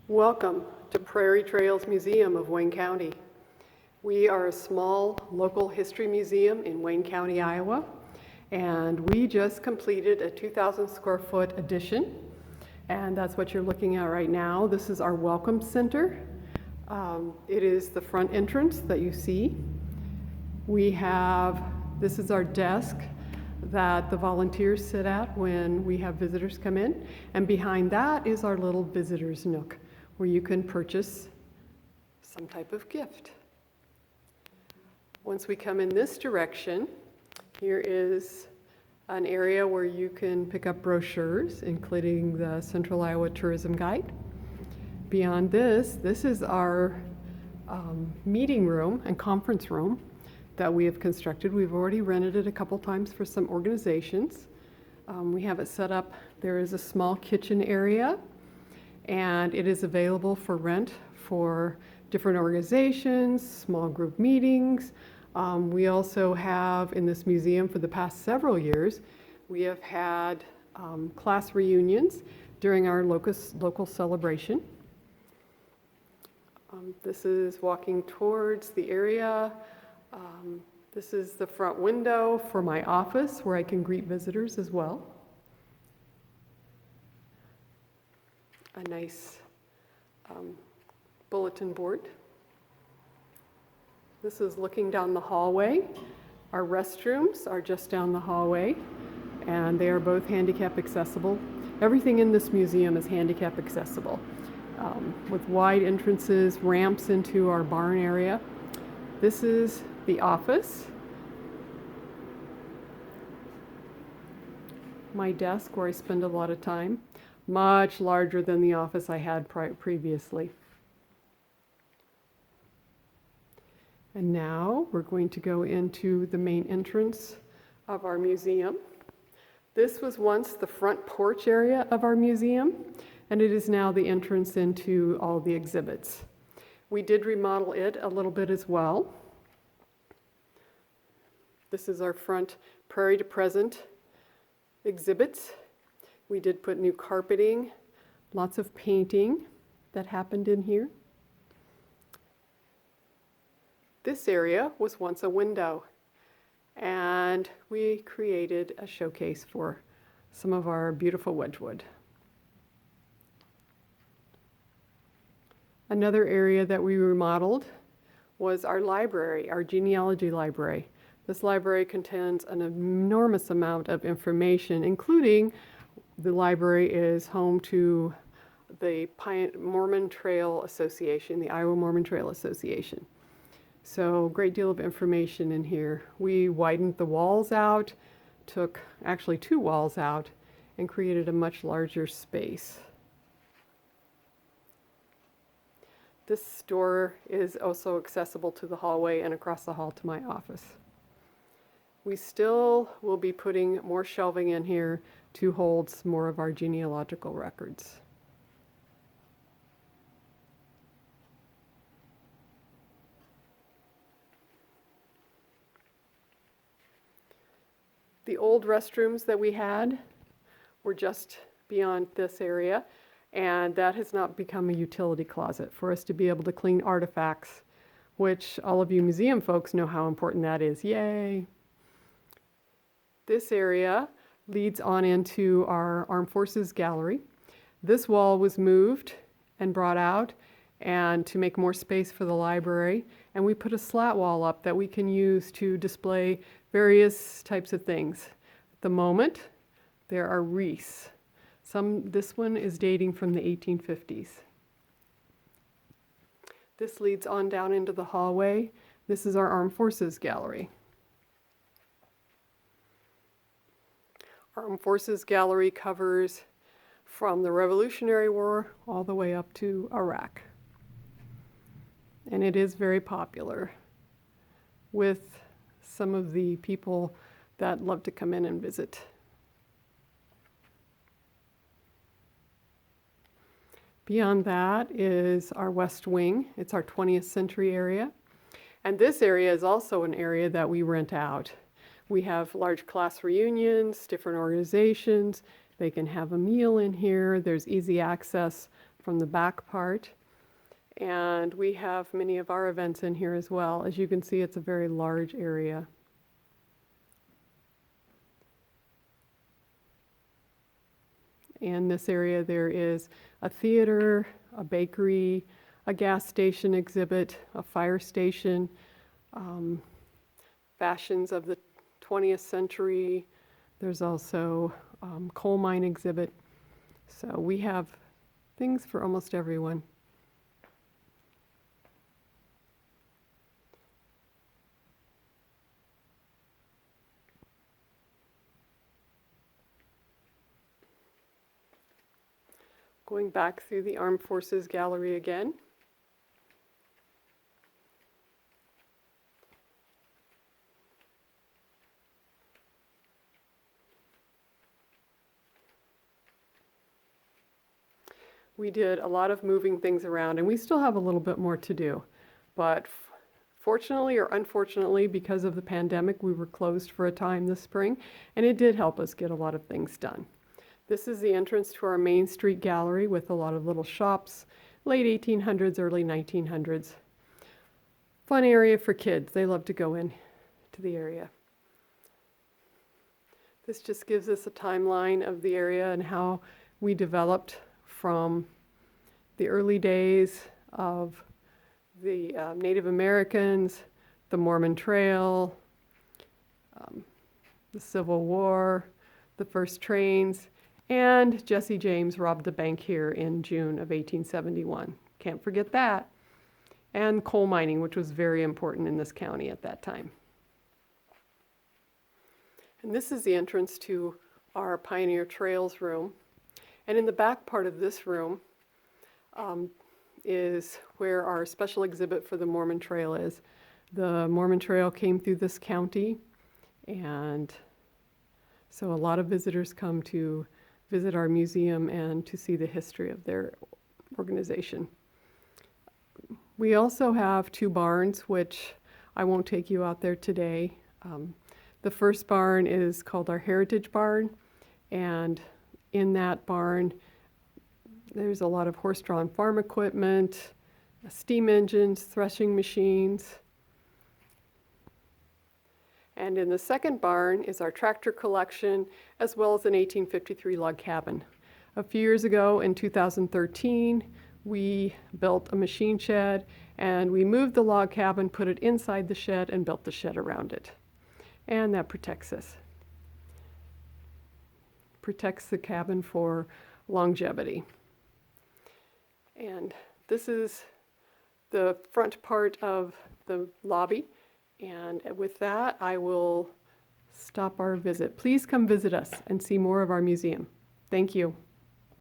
Welcome to Prairie Trails Museum of Wayne County. We are a small local history museum in Wayne County, Iowa, and we just completed a 2,000 square foot addition, and that's what you're looking at right now. This is our Welcome Center. It is the front entrance that you see. This is our desk that the volunteers sit at when we have visitors come in, and behind that is our little visitor's nook, where you can purchase some type of gift. Once we come in this direction, here is an area where you can pick up brochures, including the Central Iowa Tourism Guide. Beyond this is our meeting room and conference room that we have constructed. We've already rented it a couple times for some organizations. We have it set up. There is a small kitchen area, and it is available for rent for different organizations, small group meetings. We also have in this museum for the past several years, we have had class reunions during our local celebration. This is walking towards the area. This is the front window for my office where I can greet visitors as well. A nice bulletin board. This is looking down the hallway. Our restrooms are just down the hallway, and they are both handicap accessible. Everything in this museum is handicap accessible, with wide entrances, ramps into our barn area. This is the office. My desk where I spend a lot of time. Much larger than the office I had previously. And now we're going to go into the main entrance of our museum. This was once the front porch area of our museum, and it is now the entrance into all the exhibits. We did remodel it a little bit as well. This is our front Prairie to Present exhibits. We did put new carpeting, lots of painting that happened in here. This area was once a window, and we created a showcase for some of our beautiful Wedgwood. Another area that we remodeled was our library, our genealogy library. This library contains an enormous amount of information, including the library is home to the Mormon Trail Association, the Iowa Mormon Trail Association. So a great deal of information in here. We widened the walls out, took actually 2 walls out, and created a much larger space. This door is also accessible to the hallway and across the hall to my office. We still will be putting more shelving in here to hold some more of our genealogical records. The old restrooms that we had were just beyond this area, and that has not become a utility closet for us to be able to clean artifacts, which all of you museum folks know how important that is. Yay! This area leads on into our Armed Forces Gallery. This wall was moved and brought out and to make more space for the library, and we put a slat wall up that we can use to display various types of things. At the moment, there are wreaths. This one is dating from the 1850s. This leads on down into the hallway. This is our Armed Forces Gallery. Our Armed Forces Gallery covers from the Revolutionary War all the way up to Iraq. And it is very popular with some of the people that love to come in and visit. Beyond that is our West Wing. It's our 20th century area. And this area is also an area that we rent out. We have large class reunions, different organizations. They can have a meal in here. There's easy access from the back part. And we have many of our events in here as well. As you can see, it's a very large area. In this area there is a theater, a bakery, a gas station exhibit, a fire station, fashions of the 20th century. There's also coal mine exhibit. So we have things for almost everyone. Going back through the Armed Forces Gallery again. We did a lot of moving things around, and we still have a little bit more to do. But fortunately or unfortunately, because of the pandemic, we were closed for a time this spring, and it did help us get a lot of things done. This is the entrance to our Main Street gallery with a lot of little shops, late 1800s, early 1900s. Fun area for kids. They love to go in to the area. This just gives us a timeline of the area and how we developed from the early days of the Native Americans, the Mormon Trail, the Civil War, the first trains, and Jesse James robbed the bank here in June of 1871. Can't forget that. And coal mining, which was very important in this county at that time. And this is the entrance to our Pioneer Trails room. And in the back part of this room is where our special exhibit for the Mormon Trail is. The Mormon Trail came through this county, and so a lot of visitors come to visit our museum and to see the history of their organization. We also have two barns, which I won't take you out there today. The first barn is called our Heritage Barn, and in that barn there's a lot of horse-drawn farm equipment, steam engines, threshing machines. And in the second barn is our tractor collection, as well as an 1853 log cabin. A few years ago, in 2013, we built a machine shed, and we moved the log cabin, put it inside the shed, and built the shed around it. And that protects us. Protects the cabin for longevity. And this is the front part of the lobby. And with that, I will stop our visit. Please come visit us and see more of our museum. Thank you.